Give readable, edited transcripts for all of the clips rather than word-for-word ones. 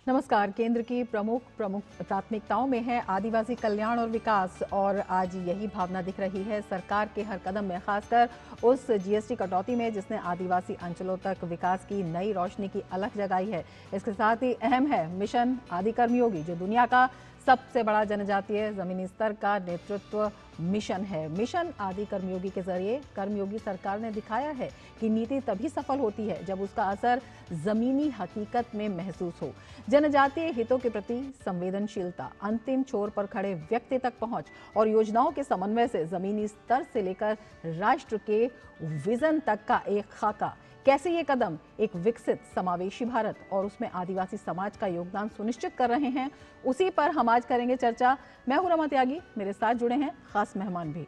नमस्कार। केंद्र की प्रमुख प्राथमिकताओं में है आदिवासी कल्याण और विकास, और आज यही भावना दिख रही है सरकार के हर कदम में, खासकर उस जीएसटी कटौती में जिसने आदिवासी अंचलों तक विकास की नई रोशनी की अलख जगाई है। इसके साथ ही अहम है मिशन आदि कर्मयोगी, जो दुनिया का सबसे बड़ा जनजातीय जमीनी स्तर का नेतृत्व मिशन है। मिशन आदि कर्मयोगी के जरिए कर्मयोगी सरकार ने दिखाया है कि नीति तभी सफल होती है जब उसका असर जमीनी हकीकत में महसूस हो। जनजातीय हितों के प्रति संवेदनशीलता, अंतिम छोर पर खड़े व्यक्ति तक पहुंच और योजनाओं के समन्वय से जमीनी स्तर से लेकर राष्ट्र के विजन तक का एक खाका। कैसे ये कदम एक विकसित समावेशी भारत और उसमें आदिवासी समाज का योगदान सुनिश्चित कर रहे हैं, उसी पर हम आज करेंगे चर्चा। मैं हूं रमा त्यागी, मेरे साथ जुड़े हैं खास मेहमान भी।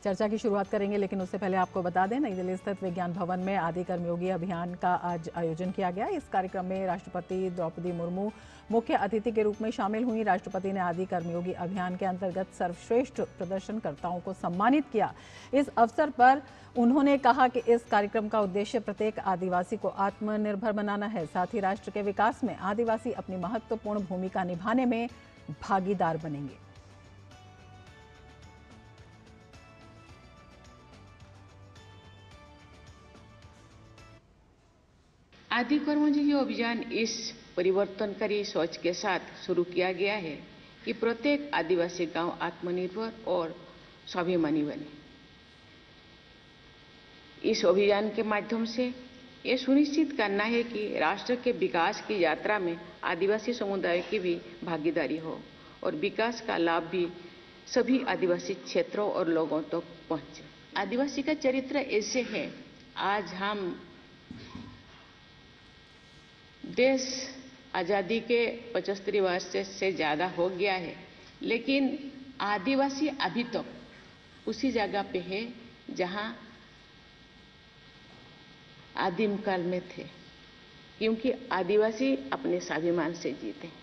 चर्चा की शुरुआत करेंगे, लेकिन उससे पहले आपको बता दें, नई दिल्ली स्थित विज्ञान भवन में आदि कर्मयोगी अभियान का आज आयोजन किया गया। इस कार्यक्रम में राष्ट्रपति द्रौपदी मुर्मू मुख्य अतिथि के रूप में शामिल हुई। राष्ट्रपति ने आदि कर्मयोगी अभियान के अंतर्गत सर्वश्रेष्ठ प्रदर्शनकर्ताओं को सम्मानित किया। इस अवसर पर उन्होंने कहा कि इस कार्यक्रम का उद्देश्य प्रत्येक आदिवासी को आत्मनिर्भर बनाना है, साथ ही राष्ट्र के विकास में आदिवासी अपनी महत्वपूर्ण भूमिका निभाने में भागीदार बनेंगे। आदि कर्मयोगी अभियान इस परिवर्तनकारी सोच के साथ शुरू किया गया है कि प्रत्येक आदिवासी गांव आत्मनिर्भर और स्वाभिमानी बने। इस अभियान के माध्यम से ये सुनिश्चित करना है कि राष्ट्र के विकास की यात्रा में आदिवासी समुदाय की भी भागीदारी हो और विकास का लाभ भी सभी आदिवासी क्षेत्रों और लोगों तक पहुंचे। आदिवासी का चरित्र ऐसे है, आज हम देश आज़ादी के 75 वर्ष से ज़्यादा हो गया है, लेकिन आदिवासी अभी तक उसी जगह पे है जहां आदिम काल में थे, क्योंकि आदिवासी अपने स्वाभिमान से जीते हैं।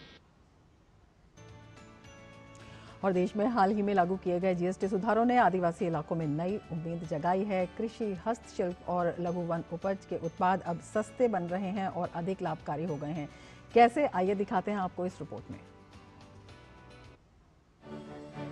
और देश में हाल ही में लागू किए गए जीएसटी सुधारों ने आदिवासी इलाकों में नई उम्मीद जगाई है। कृषि, हस्तशिल्प और लघु वन उपज के उत्पाद अब सस्ते बन रहे हैं और अधिक लाभकारी हो गए हैं। कैसे, आइए दिखाते हैं आपको इस रिपोर्ट में।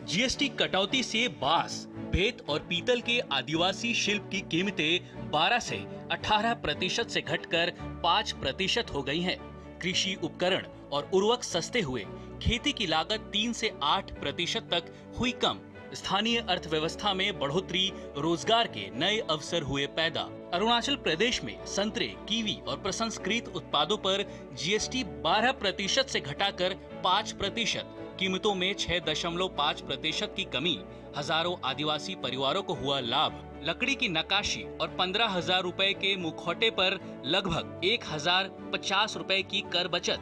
जीएसटी कटौती से बांस, बेत और पीतल के आदिवासी शिल्प की कीमतें 12 से 18% से घटकर 5% हो गई हैं। कृषि उपकरण और उर्वरक सस्ते हुए, खेती की लागत 3 से 8% तक हुई कम। स्थानीय अर्थव्यवस्था में बढ़ोतरी, रोजगार के नए अवसर हुए पैदा। अरुणाचल प्रदेश में संतरे, कीवी और प्रसंस्कृत उत्पादों पर जीएसटी 12% से घटाकर 5%, कीमतों में 6.5% की कमी। हजारों आदिवासी परिवारों को हुआ लाभ। लकड़ी की नक्काशी और 15,000 रुपए के मुखौटे पर लगभग 1,050 रुपए की कर बचत।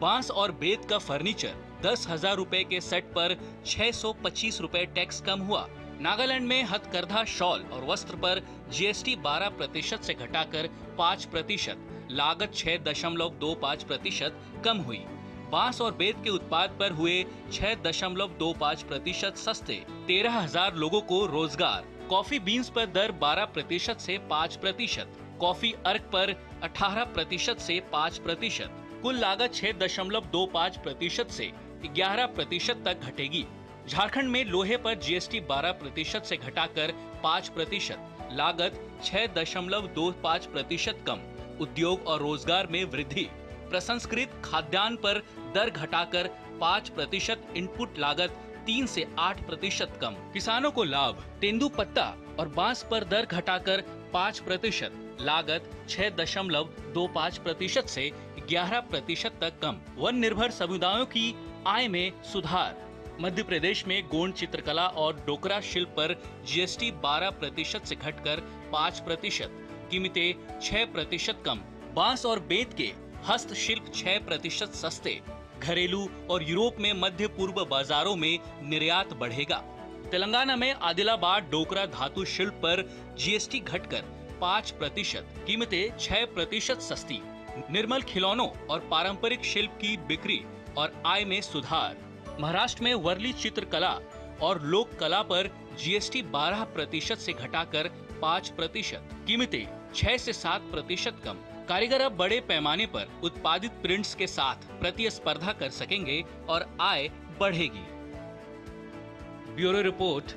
बांस और बेत का फर्नीचर 10,000 रुपए के सेट पर 625 रुपए टैक्स कम हुआ। नागालैंड में हथकरघा शॉल और वस्त्र पर जीएसटी 12% से घटाकर 5%, लागत 6.25% कम हुई। बांस और बेत के उत्पाद पर हुए 6.25% सस्ते। 13,000 लोगों को रोजगार। कॉफी बीन्स पर दर 12% से 5%, कॉफी अर्क पर 18% से 5%। कुल लागत 6.25% से 11% तक घटेगी। झारखंड में लोहे पर जीएसटी 12% से घटाकर 5%, लागत 6.25% कम। उद्योग और रोजगार में वृद्धि। प्रसंस्कृत खाद्यान्न पर दर घटाकर 5%, इनपुट लागत 3 से 8% कम। किसानों को लाभ। तेंदुपत्ता और बांस पर दर घटाकर 5%, लागत 6.25% से 11% तक कम। वन निर्भर समुदायों की आय में सुधार। मध्य प्रदेश में गोंड चित्रकला और डोकरा शिल्प पर जीएसटी 12% से घटकर 5%, कीमतें 6% कम। बांस और बेत के हस्तशिल्प 6% सस्ते। घरेलू और यूरोप में मध्य पूर्व बाजारों में निर्यात बढ़ेगा। तेलंगाना में आदिलाबाद डोकरा धातु शिल्प पर जीएसटी घटकर 5%, कीमतें 6% सस्ती। निर्मल खिलौनों और पारंपरिक शिल्प की बिक्री और आय में सुधार। महाराष्ट्र में वर्ली चित्रकला और लोक कला पर जीएसटी 12% से घटाकर 5%, कीमतें 6 से 7% कम। कारीगर अब बड़े पैमाने पर उत्पादित प्रिंट्स के साथ प्रतिस्पर्धा कर सकेंगे और आय बढ़ेगी। Bureau report,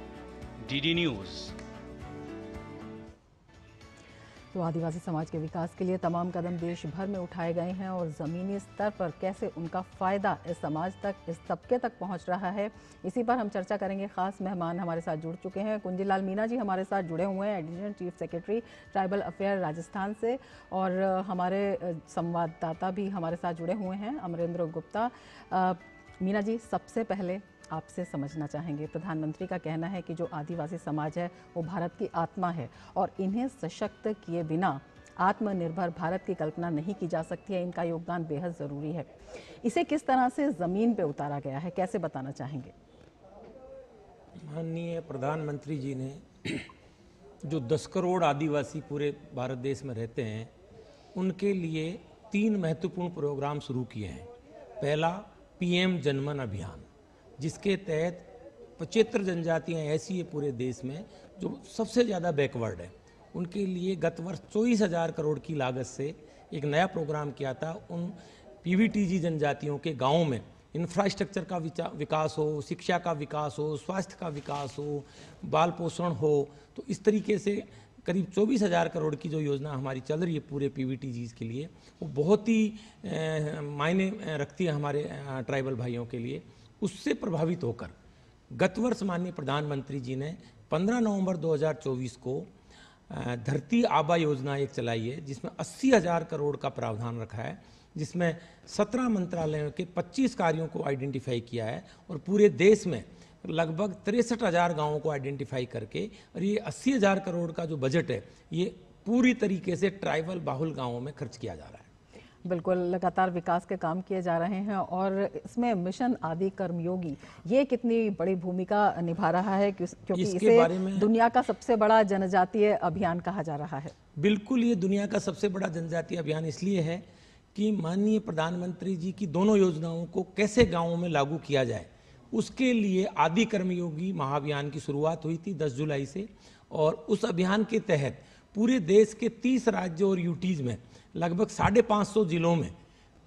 DD news. तो आदिवासी समाज के विकास के लिए तमाम कदम देश भर में उठाए गए हैं और ज़मीनी स्तर पर कैसे उनका फ़ायदा इस समाज तक, इस तबके तक पहुंच रहा है, इसी पर हम चर्चा करेंगे। ख़ास मेहमान हमारे साथ जुड़ चुके हैं। कुंजीलाल मीणा जी हमारे साथ जुड़े हुए हैं, additional chief secretary tribal affair Rajasthan से, और हमारे संवाददाता भी हमारे साथ जुड़े हुए हैं, अमरेंद्र गुप्ता। मीणा जी, सबसे पहले आपसे समझना चाहेंगे, प्रधानमंत्री का कहना है कि जो आदिवासी समाज है वो भारत की आत्मा है और इन्हें सशक्त किए बिना आत्मनिर्भर भारत की कल्पना नहीं की जा सकती है। इनका योगदान बेहद ज़रूरी है। इसे किस तरह से ज़मीन पे उतारा गया है, कैसे बताना चाहेंगे? माननीय प्रधानमंत्री जी ने जो 10 करोड़ आदिवासी पूरे भारत देश में रहते हैं, उनके लिए 3 महत्वपूर्ण प्रोग्राम शुरू किए हैं। पहला PM जनमन अभियान, जिसके तहत 75 जनजातियाँ ऐसी है पूरे देश में जो सबसे ज़्यादा बैकवर्ड है। उनके लिए गत वर्ष 24,000 करोड़ की लागत से एक नया प्रोग्राम किया था। उन PVTG जनजातियों के गाँव में इंफ्रास्ट्रक्चर का विकास हो, शिक्षा का विकास हो, स्वास्थ्य का विकास हो, बाल पोषण हो। तो इस तरीके से करीब 24,000 करोड़ की जो योजना हमारी चल रही है पूरे PVTGs के लिए, वो बहुत ही मायने रखती है हमारे ट्राइबल भाइयों के लिए। उससे प्रभावित होकर गत वर्ष माननीय प्रधानमंत्री जी ने 15 नवंबर 2024 को धरती आबा योजना एक चलाई है, जिसमें 80,000 करोड़ का प्रावधान रखा है, जिसमें 17 मंत्रालयों के 25 कार्यों को आइडेंटिफाई किया है और पूरे देश में लगभग 63,000 गाँवों को आइडेंटिफाई करके, और ये 80,000 करोड़ का जो बजट है ये पूरी तरीके से ट्राइबल बाहुल गाँवों में खर्च किया जा रहा है। बिल्कुल, लगातार विकास के काम किए जा रहे हैं और इसमें मिशन आदि कर्मयोगी ये कितनी बड़ी भूमिका निभा रहा है, क्योंकि इसे दुनिया का सबसे बड़ा जनजातीय अभियान कहा जा रहा है। बिल्कुल, ये दुनिया का सबसे बड़ा जनजातीय अभियान इसलिए है कि माननीय प्रधानमंत्री जी की दोनों योजनाओं को कैसे गाँवों में लागू किया जाए, उसके लिए आदि कर्मयोगी महाअभियान की शुरुआत हुई थी 10 जुलाई से। और उस अभियान के तहत पूरे देश के 30 राज्यों और यूटीज में लगभग 550 जिलों में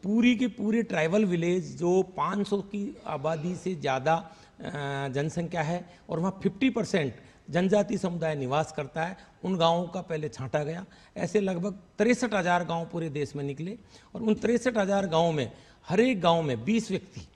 पूरी के पूरे ट्राइबल विलेज जो 500 की आबादी से ज़्यादा जनसंख्या है और वहाँ 50% जनजाति समुदाय निवास करता है, उन गांवों का पहले छांटा गया। ऐसे लगभग 63,000 गांव पूरे देश में निकले और उन 63,000 गाँव में हर एक गाँव में 20 व्यक्ति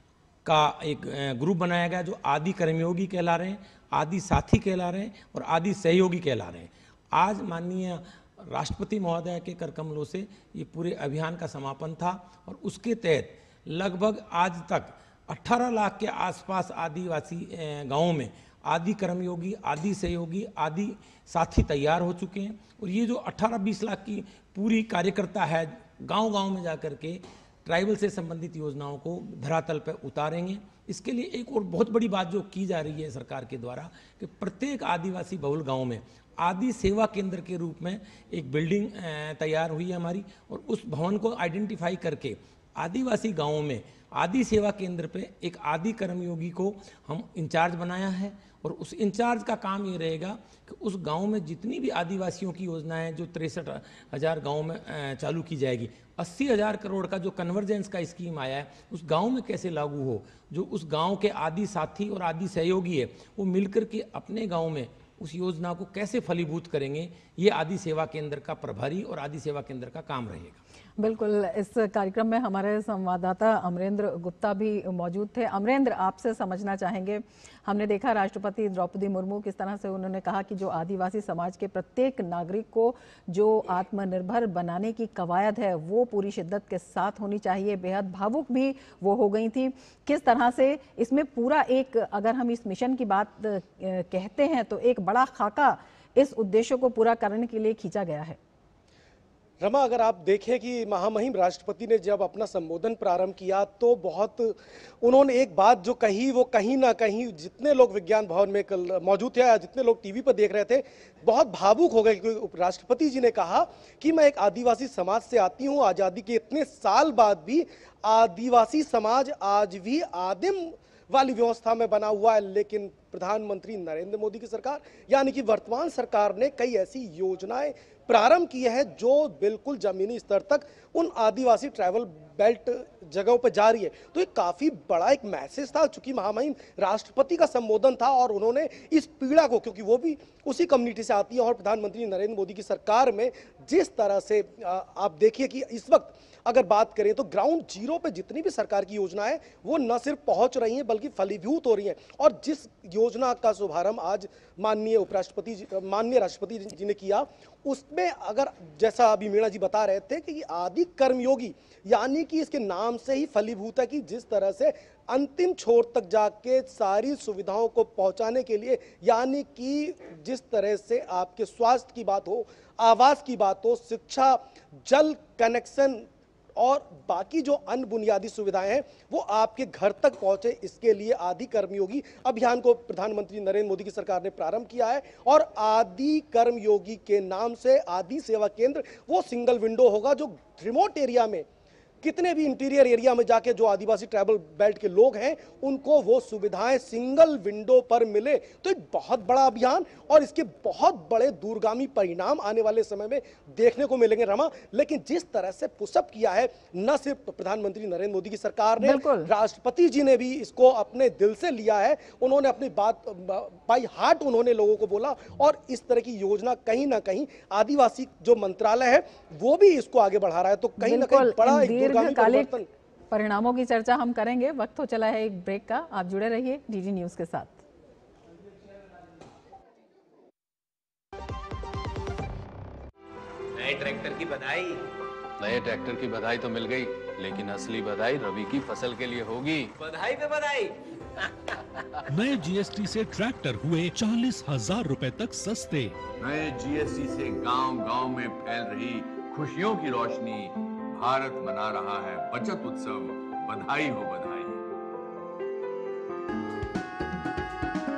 का एक ग्रुप बनाया गया जो आदि कर्मयोगी कहला रहे हैं, आदि साथी कहला रहे हैं और आदि सहयोगी कहला रहे हैं। आज माननीय राष्ट्रपति महोदय के कर कमलों से ये पूरे अभियान का समापन था और उसके तहत लगभग आज तक 18 लाख के आसपास आदिवासी गांवों में आदि कर्मयोगी, आदि सहयोगी, आदि साथी तैयार हो चुके हैं। और ये जो 18-20 लाख की पूरी कार्यकर्ता है, गांव-गांव में जाकर के ट्राइबल से संबंधित योजनाओं को धरातल पर उतारेंगे। इसके लिए एक और बहुत बड़ी बात जो की जा रही है सरकार के द्वारा कि प्रत्येक आदिवासी बहुल गांव में आदि सेवा केंद्र के रूप में एक बिल्डिंग तैयार हुई है हमारी, और उस भवन को आइडेंटिफाई करके आदिवासी गांवों में आदि सेवा केंद्र पे एक आदि कर्मयोगी को हम इंचार्ज बनाया है। और उस इंचार्ज का काम ये रहेगा कि उस गांव में जितनी भी आदिवासियों की योजनाएं जो 63,000 गाँव में चालू की जाएगी, 80,000 करोड़ का जो कन्वर्जेंस का स्कीम आया है उस गांव में कैसे लागू हो, जो उस गांव के आदि साथी और आदि सहयोगी है वो मिलकर के अपने गांव में उस योजना को कैसे फलीभूत करेंगे, ये आदि सेवा केंद्र का प्रभारी और आदि सेवा केंद्र का काम रहेगा। बिल्कुल, इस कार्यक्रम में हमारे संवाददाता अमरेंद्र गुप्ता भी मौजूद थे। अमरेंद्र, आपसे समझना चाहेंगे, हमने देखा राष्ट्रपति द्रौपदी मुर्मू किस तरह से उन्होंने कहा कि जो आदिवासी समाज के प्रत्येक नागरिक को जो आत्मनिर्भर बनाने की कवायद है वो पूरी शिद्दत के साथ होनी चाहिए। बेहद भावुक भी वो हो गई थी। किस तरह से इसमें पूरा एक, अगर हम इस मिशन की बात कहते हैं तो एक बड़ा खाका इस उद्देश्य को पूरा करने के लिए खींचा गया है। रमा, अगर आप देखें कि महामहिम राष्ट्रपति ने जब अपना संबोधन प्रारंभ किया तो बहुत उन्होंने एक बात जो कही वो कहीं ना कहीं जितने लोग विज्ञान भवन में कल मौजूद थे या जितने लोग टीवी पर देख रहे थे बहुत भावुक हो गए, क्योंकि राष्ट्रपति जी ने कहा कि मैं एक आदिवासी समाज से आती हूँ। आज़ादी के इतने साल बाद भी आदिवासी समाज आज भी आदिम वाली व्यवस्था में बना हुआ है। लेकिन प्रधानमंत्री नरेंद्र मोदी की सरकार यानी कि वर्तमान सरकार ने कई ऐसी योजनाएं प्रारंभ की है जो बिल्कुल जमीनी स्तर तक उन आदिवासी ट्रैवल बेल्ट जगहों पर जा रही है। तो ये काफी बड़ा एक मैसेज था, चूंकि महामहिम राष्ट्रपति का संबोधन था और उन्होंने इस पीड़ा को, क्योंकि वो भी उसी कम्युनिटी से आती है और प्रधानमंत्री नरेंद्र मोदी की सरकार में जिस तरह से आप देखिए कि इस वक्त अगर बात करें तो ग्राउंड जीरो पे जितनी भी सरकार की योजना है वो न सिर्फ पहुंच रही हैं बल्कि फलीभूत हो रही हैं। और जिस योजना का शुभारंभ आज माननीय राष्ट्रपति जी ने किया, उसमें अगर जैसा अभी मीणा जी बता रहे थे कि आदि कर्मयोगी यानी कि इसके नाम से ही फलीभूत है कि जिस तरह से अंतिम छोर तक जाके सारी सुविधाओं को पहुंचाने के लिए, यानी कि जिस तरह से आपके स्वास्थ्य की बात हो, आवास की बात हो, शिक्षा, जल कनेक्शन और बाकी जो अन्य बुनियादी सुविधाएं हैं वो आपके घर तक पहुंचे, इसके लिए आदि कर्मयोगी अभियान को प्रधानमंत्री नरेंद्र मोदी की सरकार ने प्रारंभ किया है। और आदि कर्मयोगी के नाम से आदि सेवा केंद्र वो सिंगल विंडो होगा जो रिमोट एरिया में, कितने भी इंटीरियर एरिया में जाके जो आदिवासी ट्राइबल बेल्ट के लोग हैं उनको वो सुविधाएं सिंगल विंडो पर मिले। तो एक बहुत बड़ा अभियान और इसके बहुत बड़े दूरगामी परिणाम आने वाले समय में देखने को मिलेंगे रमा। लेकिन जिस तरह से पुशअप किया है न सिर्फ प्रधानमंत्री नरेंद्र मोदी की सरकार ने, राष्ट्रपति जी ने भी इसको अपने दिल से लिया है। उन्होंने अपनी बात बाई हार्ट उन्होंने लोगों को बोला और इस तरह की योजना कहीं ना कहीं आदिवासी जो मंत्रालय है वो भी इसको आगे बढ़ा रहा है। तो कहीं ना कहीं बड़ा दीर्घकालिक परिणामों की चर्चा हम करेंगे। वक्त हो चला है एक ब्रेक का, आप जुड़े रहिए डीडी न्यूज के साथ। नए ट्रैक्टर की बधाई। नए ट्रैक्टर की बधाई तो मिल गई, लेकिन असली बधाई रवि की फसल के लिए होगी। बधाई पे बधाई। नए जीएसटी से ट्रैक्टर हुए 40,000 रुपए तक सस्ते। नए जीएसटी से गांव-गांव में फैल रही खुशियों की रोशनी, भारत मना रहा है बचत उत्सव। बधाई हो बधाई।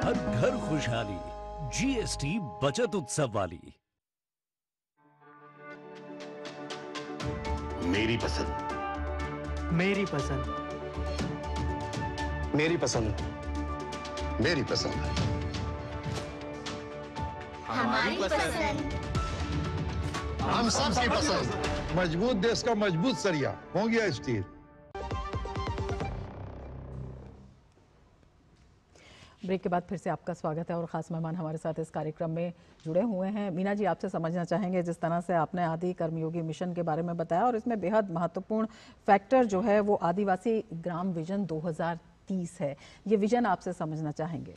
हर घर खुशहाली, जीएसटी बचत उत्सव वाली। मेरी पसंद, मेरी पसंद, मेरी पसंद, मेरी पसंद, हमारी पसंद, हम सबकी पसंद। मजबूत देश का मजबूत सरिया हो गया स्टील। ब्रेक के बाद फिर से आपका स्वागत है और ख़ास मेहमान हमारे साथ इस कार्यक्रम में जुड़े हुए हैं। मीना जी, आपसे समझना चाहेंगे जिस तरह से आपने आदि कर्मयोगी मिशन के बारे में बताया और इसमें बेहद महत्वपूर्ण फैक्टर जो है वो आदिवासी ग्राम विजन 2030 है। ये विजन आपसे समझना चाहेंगे।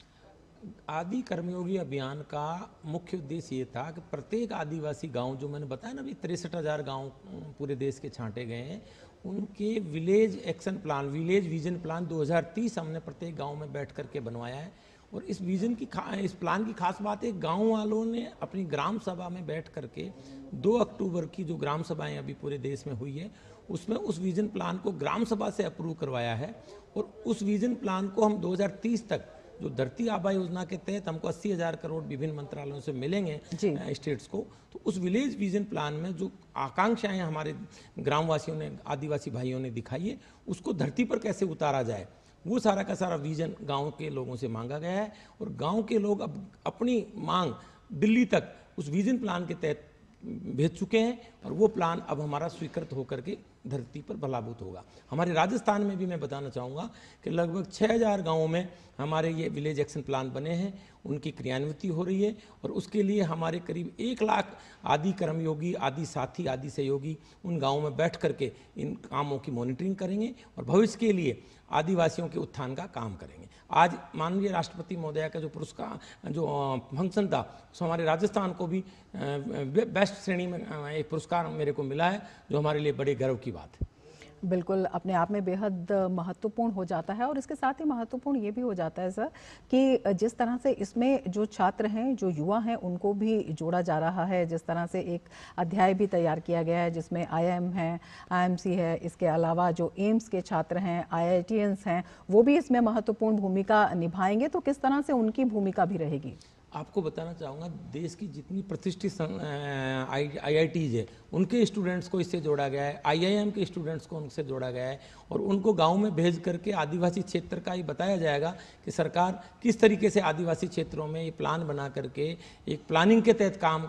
आदि कर्मयोगी अभियान का मुख्य उद्देश्य ये था कि प्रत्येक आदिवासी गांव, जो मैंने बताया ना अभी 63,000 गांव पूरे देश के छांटे गए हैं, उनके village action plan, village vision plan 2030 हमने प्रत्येक गांव में बैठ करके बनवाया है। और इस विजन की इस प्लान की खास बात है, गांव वालों ने अपनी ग्राम सभा में बैठ करके 2 अक्टूबर की जो ग्राम सभाएं अभी पूरे देश में हुई है उसमें उस विजन प्लान को ग्राम सभा से अप्रूव करवाया है। और उस विजन प्लान को हम 2030 तक, जो धरती आबा योजना के तहत हमको 80,000 करोड़ विभिन्न मंत्रालयों से मिलेंगे स्टेट्स को, तो उस विलेज विजन प्लान में जो आकांक्षाएं हमारे ग्रामवासियों ने, आदिवासी भाइयों ने दिखाई है, उसको धरती पर कैसे उतारा जाए, वो सारा का सारा विजन गांव के लोगों से मांगा गया है। और गांव के लोग अब अपनी मांग दिल्ली तक उस विजन प्लान के तहत भेज चुके हैं और वो प्लान अब हमारा स्वीकृत होकर के धरती पर बलाभूत होगा। हमारे राजस्थान में भी मैं बताना चाहूँगा कि लगभग 6,000 गाँवों में हमारे ये विलेज एक्शन प्लान बने हैं, उनकी क्रियान्विति हो रही है। और उसके लिए हमारे करीब 1 लाख आदि कर्मयोगी, आदि साथी, आदि सहयोगी उन गाँवों में बैठ करके इन कामों की मॉनिटरिंग करेंगे और भविष्य के लिए आदिवासियों के उत्थान का काम करेंगे। आज माननीय राष्ट्रपति महोदया का जो पुरस्कार, जो फंक्शन था, उस हमारे राजस्थान को भी बेस्ट श्रेणी में एक पुरस्कार मेरे को मिला है, जो हमारे लिए बड़े गर्व की बात है। बिल्कुल, अपने आप में बेहद महत्वपूर्ण हो जाता है। और इसके साथ ही महत्वपूर्ण ये भी हो जाता है सर कि जिस तरह से इसमें जो छात्र हैं, जो युवा हैं, उनको भी जोड़ा जा रहा है। जिस तरह से एक अध्याय भी तैयार किया गया है जिसमें IIM है, IMC है, इसके अलावा जो एम्स के छात्र हैं, IITians हैं, वो भी इसमें महत्वपूर्ण भूमिका निभाएंगे। तो किस तरह से उनकी भूमिका भी रहेगी? आपको बताना चाहूँगा, देश की जितनी प्रतिष्ठित IITs है उनके स्टूडेंट्स को इससे जोड़ा गया है, IIM के स्टूडेंट्स को उनसे जोड़ा गया है और उनको गांव में भेज करके आदिवासी क्षेत्र का ये बताया जाएगा कि सरकार किस तरीके से आदिवासी क्षेत्रों में ये प्लान बना करके एक प्लानिंग के तहत काम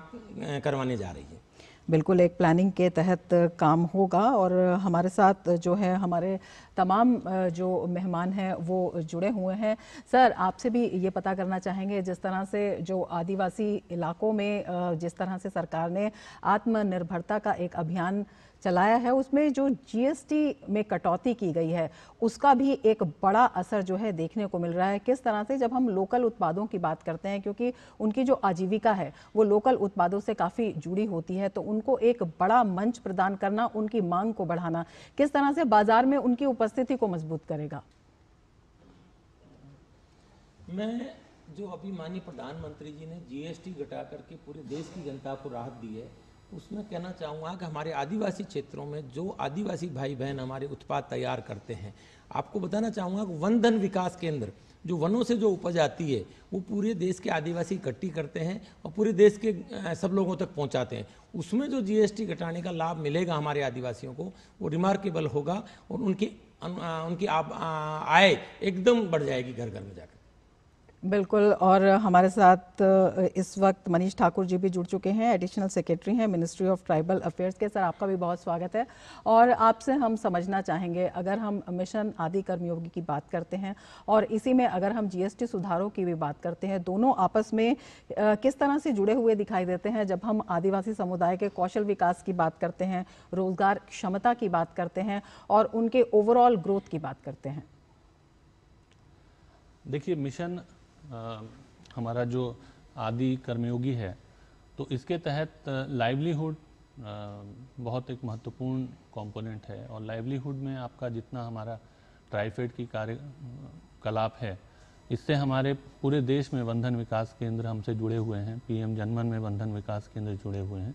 करवाने जा रही है। बिल्कुल, एक प्लानिंग के तहत काम होगा और हमारे साथ जो है हमारे तमाम जो मेहमान हैं वो जुड़े हुए हैं। सर, आपसे भी ये पता करना चाहेंगे, जिस तरह से जो आदिवासी इलाकों में जिस तरह से सरकार ने आत्मनिर्भरता का एक अभियान चलाया है, उसमें जो GST में कटौती की गई है उसका भी एक बड़ा असर जो है देखने को मिल रहा है। किस तरह से जब हम लोकल उत्पादों की बात करते हैं, क्योंकि उनकी जो आजीविका है वो लोकल उत्पादों से काफ़ी जुड़ी होती है, तो उनको एक बड़ा मंच प्रदान करना, उनकी मांग को बढ़ाना किस तरह से बाजार में उनकी उपस्थिति को मजबूत करेगा? मैं जो अभी माननीय प्रधानमंत्री जी ने GST घटा करके पूरे देश की जनता को राहत दी है, उसमें कहना चाहूँगा कि हमारे आदिवासी क्षेत्रों में जो आदिवासी भाई बहन हमारे उत्पाद तैयार करते हैं, आपको बताना चाहूँगा कि वन धन विकास केंद्र जो वनों से जो उपज आती है वो पूरे देश के आदिवासी इकट्ठी करते हैं और पूरे देश के सब लोगों तक पहुंचाते हैं। उसमें जो GST घटाने का लाभ मिलेगा हमारे आदिवासियों को वो रिमार्केबल होगा और उनकी आय एकदम बढ़ जाएगी घर घर में जाकर। बिल्कुल, और हमारे साथ इस वक्त मनीष ठाकुर जी भी जुड़ चुके हैं, एडिशनल सेक्रेटरी हैं मिनिस्ट्री ऑफ ट्राइबल अफेयर्स के। सर, आपका भी बहुत स्वागत है और आपसे हम समझना चाहेंगे, अगर हम मिशन आदि कर्मयोगी की बात करते हैं और इसी में अगर हम GST सुधारों की भी बात करते हैं, दोनों आपस में किस तरह से जुड़े हुए दिखाई देते हैं? जब हम आदिवासी समुदाय के कौशल विकास की बात करते हैं, रोजगार क्षमता की बात करते हैं और उनके ओवरऑल ग्रोथ की बात करते हैं। देखिए, मिशन हमारा जो आदि कर्मयोगी है, तो इसके तहत लाइवलीहुड बहुत एक महत्वपूर्ण कंपोनेंट है और लाइवलीहुड में आपका जितना हमारा ट्राइफेड की कार्यकलाप है, इससे हमारे पूरे देश में वन धन विकास केंद्र हमसे जुड़े हुए हैं। PM जनमन में वन धन विकास केंद्र जुड़े हुए हैं।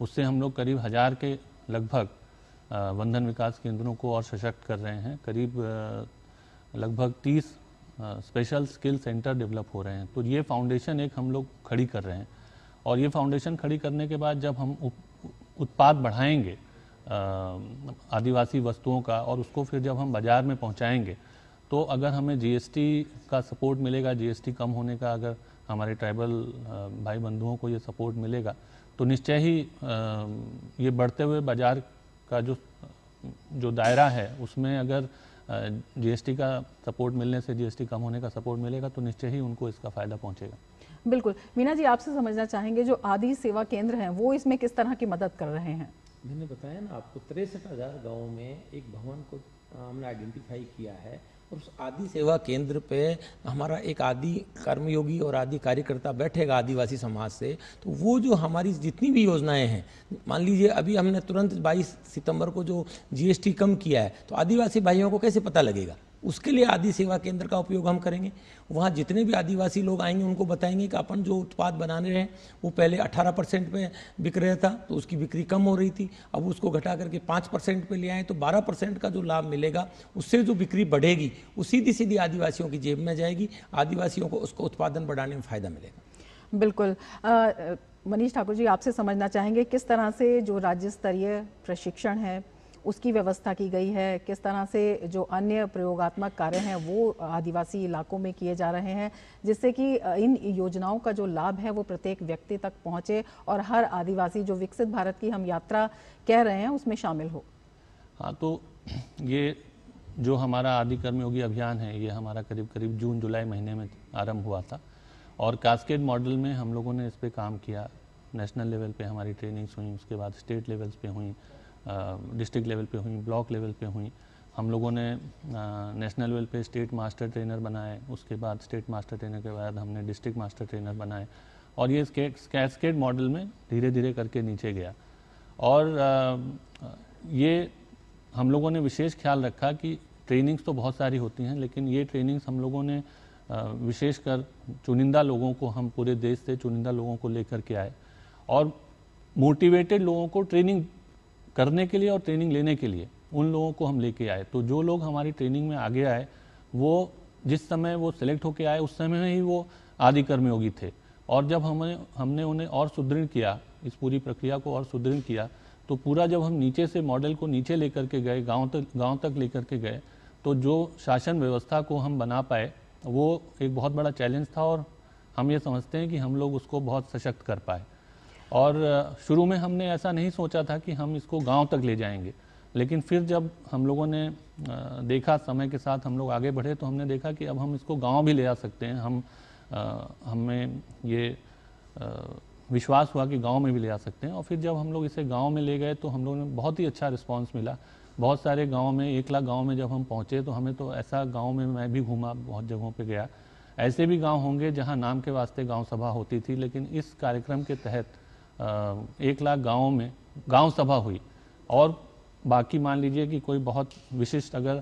उससे हम लोग करीब 1000 के लगभग वन धन विकास केंद्रों को और सशक्त कर रहे हैं। करीब लगभग 30 स्पेशल स्किल सेंटर डेवलप हो रहे हैं। तो ये फाउंडेशन एक हम लोग खड़ी कर रहे हैं और ये फाउंडेशन खड़ी करने के बाद जब हम उत्पाद बढ़ाएंगे आदिवासी वस्तुओं का और उसको फिर जब हम बाज़ार में पहुंचाएंगे, तो अगर हमें GST का सपोर्ट मिलेगा, GST कम होने का अगर हमारे ट्राइबल भाई बंधुओं को ये सपोर्ट मिलेगा, तो निश्चय ही ये बढ़ते हुए बाज़ार का जो दायरा है उसमें अगर GST का सपोर्ट मिलने से, GST कम होने का सपोर्ट मिलेगा, तो निश्चय ही उनको इसका फ़ायदा पहुंचेगा। बिल्कुल। मीना जी, आपसे समझना चाहेंगे, जो आदि सेवा केंद्र हैं वो इसमें किस तरह की मदद कर रहे हैं? मैंने बताया ना आपको, 63,000 गाँव में एक भवन को हमने आइडेंटिफाई किया है और उस आदि सेवा केंद्र पे हमारा एक आदि कर्मयोगी और आदि कार्यकर्ता बैठेगा आदिवासी समाज से। तो वो जो हमारी जितनी भी योजनाएं हैं, मान लीजिए अभी हमने तुरंत 22 सितंबर को जो GST कम किया है, तो आदिवासी भाइयों को कैसे पता लगेगा? उसके लिए आदि सेवा केंद्र का उपयोग हम करेंगे। वहाँ जितने भी आदिवासी लोग आएंगे उनको बताएंगे कि अपन जो उत्पाद बनाने रहे वो पहले 18% पे बिक रहा था, तो उसकी बिक्री कम हो रही थी, अब उसको घटा करके 5% पे ले आए, तो 12% का जो लाभ मिलेगा उससे जो बिक्री बढ़ेगी वो सीधी सीधी आदिवासियों की जेब में जाएगी, आदिवासियों को उसको उत्पादन बढ़ाने में फ़ायदा मिलेगा। बिल्कुल। मनीष ठाकुर जी, आपसे समझना चाहेंगे, किस तरह से जो राज्य स्तरीय प्रशिक्षण है उसकी व्यवस्था की गई है, किस तरह से जो अन्य प्रयोगात्मक कार्य हैं वो आदिवासी इलाकों में किए जा रहे हैं, जिससे कि इन योजनाओं का जो लाभ है वो प्रत्येक व्यक्ति तक पहुंचे और हर आदिवासी जो विकसित भारत की हम यात्रा कह रहे हैं उसमें शामिल हो? हाँ, तो ये जो हमारा आदि कर्मयोगी अभियान है, ये हमारा करीब करीब जून जुलाई महीने में आरंभ हुआ था और कास्केड मॉडल में हम लोगों ने इस पर काम किया। नेशनल लेवल पे हमारी ट्रेनिंग्स हुई, उसके बाद स्टेट लेवल्स पे हुई, डिस्ट्रिक्ट लेवल पे हुई, ब्लॉक लेवल पे हुई। हम लोगों ने नेशनल लेवल पे स्टेट मास्टर ट्रेनर बनाए, उसके बाद स्टेट मास्टर ट्रेनर के बाद हमने डिस्ट्रिक्ट मास्टर ट्रेनर बनाए और ये कैस्केड मॉडल में धीरे धीरे करके नीचे गया। और ये हम लोगों ने विशेष ख्याल रखा कि ट्रेनिंग्स तो बहुत सारी होती हैं, लेकिन ये ट्रेनिंग्स हम लोगों ने विशेषकर चुनिंदा लोगों को, हम पूरे देश से चुनिंदा लोगों को लेकर के आए और मोटिवेटेड लोगों को ट्रेनिंग करने के लिए और ट्रेनिंग लेने के लिए उन लोगों को हम लेके आए। तो जो लोग हमारी ट्रेनिंग में आगे आए, वो जिस समय वो सिलेक्ट होके आए उस समय में ही वो आदि कर्मयोगी थे। और जब हमने उन्हें और सुदृढ़ किया, इस पूरी प्रक्रिया को और सुदृढ़ किया, तो पूरा जब हम नीचे से मॉडल को नीचे लेकर के गए, गांव तक लेकर के गए, तो जो शासन व्यवस्था को हम बना पाए वो एक बहुत बड़ा चैलेंज था और हम ये समझते हैं कि हम लोग उसको बहुत सशक्त कर पाए। और शुरू में हमने ऐसा नहीं सोचा था कि हम इसको गांव तक ले जाएंगे, लेकिन फिर जब हम लोगों ने देखा, समय के साथ हम लोग आगे बढ़े, तो हमने देखा कि अब हम इसको गांव भी ले जा सकते हैं। हमें ये विश्वास हुआ कि गांव में भी ले जा सकते हैं। और फिर जब हम लोग इसे गांव में ले गए तो हम लोगों ने बहुत ही अच्छा रिस्पांस मिला। बहुत सारे गांव में, 1 लाख गांव में जब हम पहुंचे तो हमें तो ऐसा, गांव में मैं भी घूमा, बहुत जगहों पे गया, ऐसे भी गांव होंगे जहां नाम के वास्ते गांव सभा होती थी, लेकिन इस कार्यक्रम के तहत 1 लाख गाँवों में गांव सभा हुई। और बाकी मान लीजिए कि कोई बहुत विशिष्ट अगर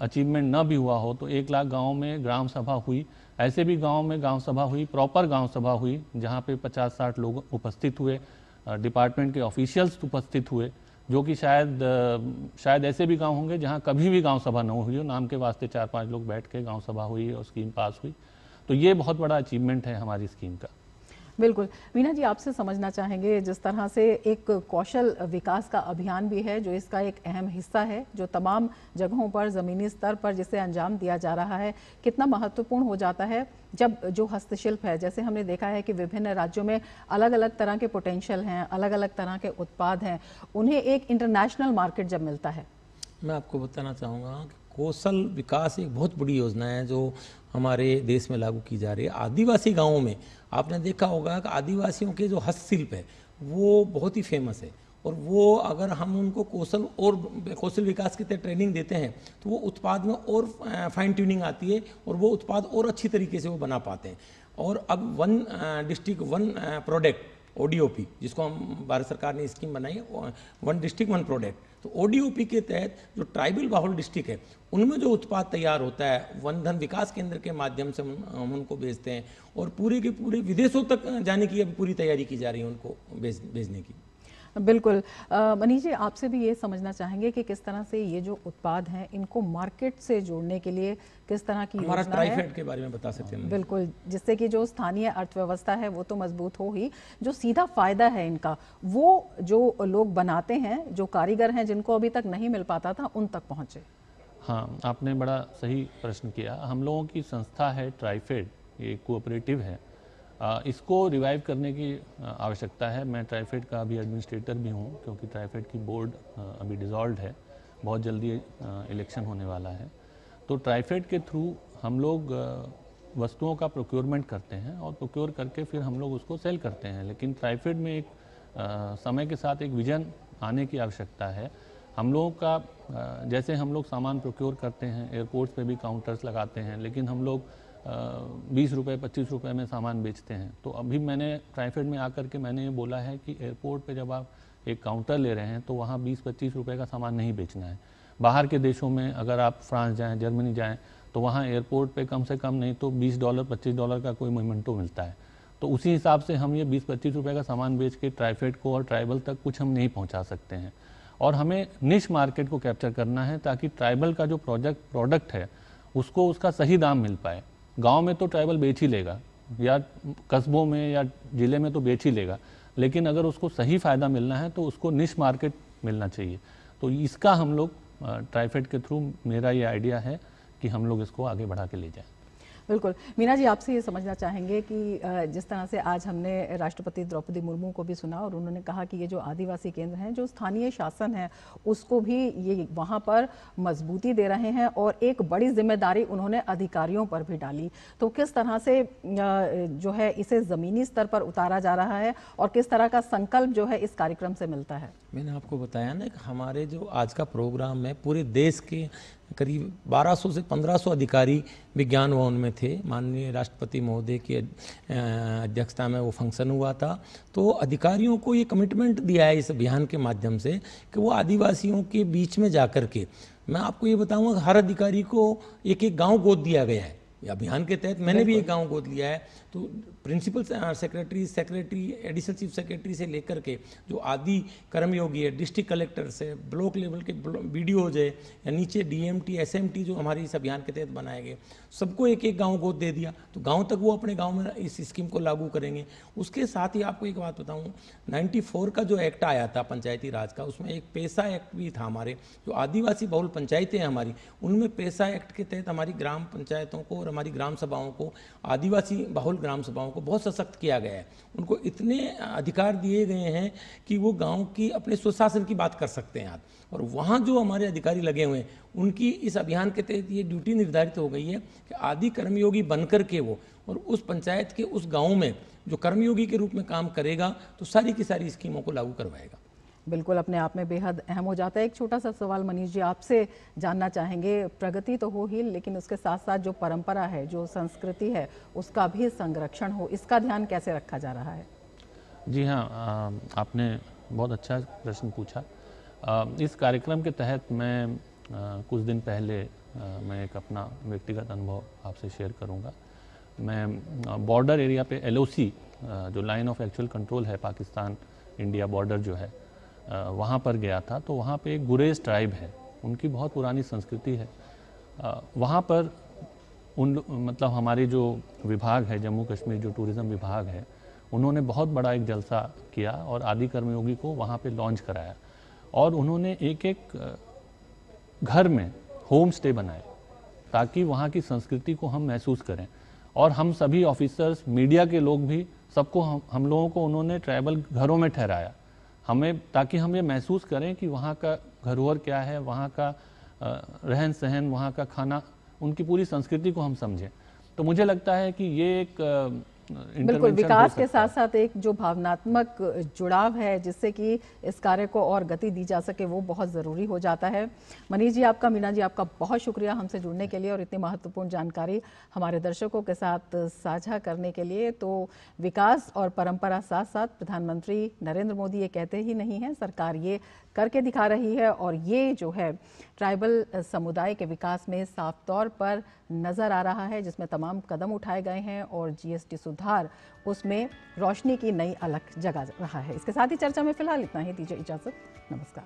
अचीवमेंट न भी हुआ हो तो 1 लाख गाँव में ग्राम सभा हुई। ऐसे भी गाँव में गांव सभा हुई, प्रॉपर गांव सभा हुई, जहां पे 50-60 लोग उपस्थित हुए, डिपार्टमेंट के ऑफिशियल्स उपस्थित हुए, जो कि शायद ऐसे भी गांव होंगे जहां कभी भी गांव सभा न हुई हो, नाम के वास्ते 4-5 लोग बैठ के गांव सभा हुई और स्कीम पास हुई। तो ये बहुत बड़ा अचीवमेंट है हमारी स्कीम का। बिल्कुल। मीना जी, आपसे समझना चाहेंगे, जिस तरह से एक कौशल विकास का अभियान भी है जो इसका एक अहम हिस्सा है, जो तमाम जगहों पर ज़मीनी स्तर पर जिसे अंजाम दिया जा रहा है, कितना महत्वपूर्ण हो जाता है जब जो हस्तशिल्प है, जैसे हमने देखा है कि विभिन्न राज्यों में अलग अलग तरह के पोटेंशियल हैं, अलग अलग तरह के उत्पाद हैं, उन्हें एक इंटरनेशनल मार्केट जब मिलता है। मैं आपको बताना चाहूँगा कि कौशल विकास एक बहुत बड़ी योजना है जो हमारे देश में लागू की जा रही है। आदिवासी गांवों में आपने देखा होगा कि आदिवासियों के जो हस्तशिल्प है वो बहुत ही फेमस है, और वो अगर हम उनको कौशल विकास की तरह ट्रेनिंग देते हैं तो वो उत्पाद में और फाइन ट्यूनिंग आती है और वो उत्पाद और अच्छी तरीके से वो बना पाते हैं। और अब 1 डिस्ट्रिक्ट 1 प्रोडक्ट ODOP, जिसको हम भारत सरकार ने स्कीम बनाई है, 1 डिस्ट्रिक्ट 1 प्रोडक्ट, तो ODOP के तहत जो ट्राइबल बाहुल डिस्ट्रिक्ट है उनमें जो उत्पाद तैयार होता है, वन धन विकास केंद्र के माध्यम से हम उनको भेजते हैं, और पूरे के पूरे विदेशों तक जाने की अभी पूरी तैयारी की जा रही है उनको भेजने की। बिल्कुल। मनीष जी, आपसे भी ये समझना चाहेंगे कि किस तरह से ये जो उत्पाद हैं इनको मार्केट से जोड़ने के लिए किस तरह की योजना है? हमारा ट्राइफेड के बारे में बता सकते हैं। बिल्कुल, जिससे कि जो स्थानीय अर्थव्यवस्था है वो तो मजबूत हो ही, जो सीधा फायदा है इनका वो जो लोग बनाते हैं, जो कारीगर हैं जिनको अभी तक नहीं मिल पाता था, उन तक पहुँचे। हाँ, आपने बड़ा सही प्रश्न किया। हम लोगों की संस्था है ट्राइफेड, ये कोऑपरेटिव है, इसको रिवाइव करने की आवश्यकता है। मैं ट्राइफेड का अभी एडमिनिस्ट्रेटर भी हूँ, क्योंकि ट्राइफेड की बोर्ड अभी डिसॉल्व है, बहुत जल्दी इलेक्शन होने वाला है। तो ट्राइफेड के थ्रू हम लोग वस्तुओं का प्रोक्योरमेंट करते हैं और प्रोक्योर करके फिर हम लोग उसको सेल करते हैं। लेकिन ट्राइफेड में एक समय के साथ एक विजन आने की आवश्यकता है। हम लोगों का जैसे हम लोग सामान प्रोक्योर करते हैं, एयरपोर्ट्स पे भी काउंटर्स लगाते हैं, लेकिन हम लोग 20 रुपये 25 रुपये में सामान बेचते हैं। तो अभी मैंने ट्राइफेड में आकर के मैंने ये बोला है कि एयरपोर्ट पे जब आप एक काउंटर ले रहे हैं तो वहाँ 20-25 रुपये का सामान नहीं बेचना है। बाहर के देशों में अगर आप फ्रांस जाएं, जर्मनी जाएं, तो वहाँ एयरपोर्ट पे कम से कम नहीं तो $20 $25 का कोई मोमेंटो मिलता है। तो उसी हिसाब से हम ये 20-25 रुपये का सामान बेच के ट्राइफेड को और ट्राइबल तक कुछ हम नहीं पहुँचा सकते हैं। और हमें निश मार्केट को कैप्चर करना है ताकि ट्राइबल का जो प्रोडक्ट है उसको उसका सही दाम मिल पाए। गांव में तो ट्राइबल बेच ही लेगा, या कस्बों में या ज़िले में तो बेच ही लेगा, लेकिन अगर उसको सही फ़ायदा मिलना है तो उसको निश मार्केट मिलना चाहिए। तो इसका हम लोग ट्राइफेड के थ्रू, मेरा ये आइडिया है कि हम लोग इसको आगे बढ़ा के ले जाएं। बिल्कुल। मीना जी, आपसे ये समझना चाहेंगे कि जिस तरह से आज हमने राष्ट्रपति द्रौपदी मुर्मू को भी सुना और उन्होंने कहा कि ये जो आदिवासी केंद्र हैं, जो स्थानीय शासन है उसको भी ये वहाँ पर मजबूती दे रहे हैं और एक बड़ी जिम्मेदारी उन्होंने अधिकारियों पर भी डाली। तो किस तरह से जो है इसे ज़मीनी स्तर पर उतारा जा रहा है और किस तरह का संकल्प जो है इस कार्यक्रम से मिलता है? मैंने आपको बताया ना कि हमारे जो आज का प्रोग्राम है, पूरे देश के करीब 1200 से 1500 अधिकारी विज्ञान भवन में थे। माननीय राष्ट्रपति महोदय की अध्यक्षता में वो फंक्शन हुआ था। तो अधिकारियों को ये कमिटमेंट दिया है इस अभियान के माध्यम से कि वो आदिवासियों के बीच में जाकर के, मैं आपको ये बताऊंगा, हर अधिकारी को एक एक गांव गोद दिया गया है ये अभियान के तहत मैंने भी एक गांव गोद लिया है, तो principal secretary, additional chief secretary से लेकर के जो आदि कर्मयोगी है, डिस्ट्रिक्ट कलेक्टर से, ब्लॉक लेवल के BDOज है, या नीचे DMT, SMT जो हमारे इस अभियान के तहत बनाए गए, सबको एक एक गाँव गोद दे दिया। तो गाँव तक वो अपने गाँव में इस स्कीम को लागू करेंगे। उसके साथ ही आपको एक बात बताऊँ, 94 का जो एक्ट आया था पंचायती राज का, उसमें एक पैसा एक्ट भी था। हमारे जो आदिवासी बहुल पंचायतें हैं हमारी, उनमें पैसा एक्ट के तहत हमारी ग्राम पंचायतों को और हमारी ग्राम सभाओं को, आदिवासी बहुल ग्राम सभाओं को बहुत सशक्त किया गया है। उनको इतने अधिकार दिए गए हैं कि वो गांव की अपने स्वशासन की बात कर सकते हैं आप। और वहाँ जो हमारे अधिकारी लगे हुए हैं, उनकी इस अभियान के तहत ये ड्यूटी निर्धारित हो गई है कि आदि कर्मयोगी बनकर के वो और उस पंचायत के उस गाँव में जो कर्मयोगी के रूप में काम करेगा, तो सारी की सारी स्कीमों को लागू करवाएगा। बिल्कुल, अपने आप में बेहद अहम हो जाता है। एक छोटा सा सवाल मनीष जी आपसे जानना चाहेंगे, प्रगति तो हो ही, लेकिन उसके साथ साथ जो परंपरा है, जो संस्कृति है, उसका भी संरक्षण हो, इसका ध्यान कैसे रखा जा रहा है? जी हाँ, आपने बहुत अच्छा प्रश्न पूछा। इस कार्यक्रम के तहत मैं कुछ दिन पहले मैं एक अपना व्यक्तिगत अनुभव आपसे शेयर करूँगा। मैं बॉर्डर एरिया पे LOC जो लाइन ऑफ एक्चुअल कंट्रोल है, पाकिस्तान इंडिया बॉर्डर जो है, वहाँ पर गया था। तो वहाँ पे एक गुरेज ट्राइब है, उनकी बहुत पुरानी संस्कृति है। वहाँ पर मतलब हमारे जो विभाग है, जम्मू कश्मीर जो टूरिज़्म विभाग है, उन्होंने बहुत बड़ा एक जलसा किया और आदि कर्मयोगी को वहाँ पे लॉन्च कराया। और उन्होंने एक एक घर में होम स्टे बनाए ताकि वहाँ की संस्कृति को हम महसूस करें। और हम सभी ऑफिसर्स, मीडिया के लोग भी, सबको हम लोगों को उन्होंने ट्राइबल घरों में ठहराया हमें, ताकि हम ये महसूस करें कि वहाँ का घरोहर क्या है, वहाँ का रहन सहन, वहाँ का खाना, उनकी पूरी संस्कृति को हम समझें। तो मुझे लगता है कि ये एक बिल्कुल विकास के साथ साथ एक जो भावनात्मक जुड़ाव है, जिससे कि इस कार्य को और गति दी जा सके, वो बहुत ज़रूरी हो जाता है। मनीष जी आपका, मीना जी आपका बहुत शुक्रिया हमसे जुड़ने के लिए और इतनी महत्वपूर्ण जानकारी हमारे दर्शकों के साथ साझा करने के लिए। तो विकास और परंपरा साथ साथ प्रधानमंत्री नरेंद्र मोदी ये कहते ही नहीं हैं, सरकार ये करके दिखा रही है। और ये जो है ट्राइबल समुदाय के विकास में साफ तौर पर नज़र आ रहा है, जिसमें तमाम कदम उठाए गए हैं और GST सुधार उसमें रोशनी की नई अलख जगा रहा है। इसके साथ ही चर्चा में फिलहाल इतना ही। दीजिए इजाज़त, नमस्कार।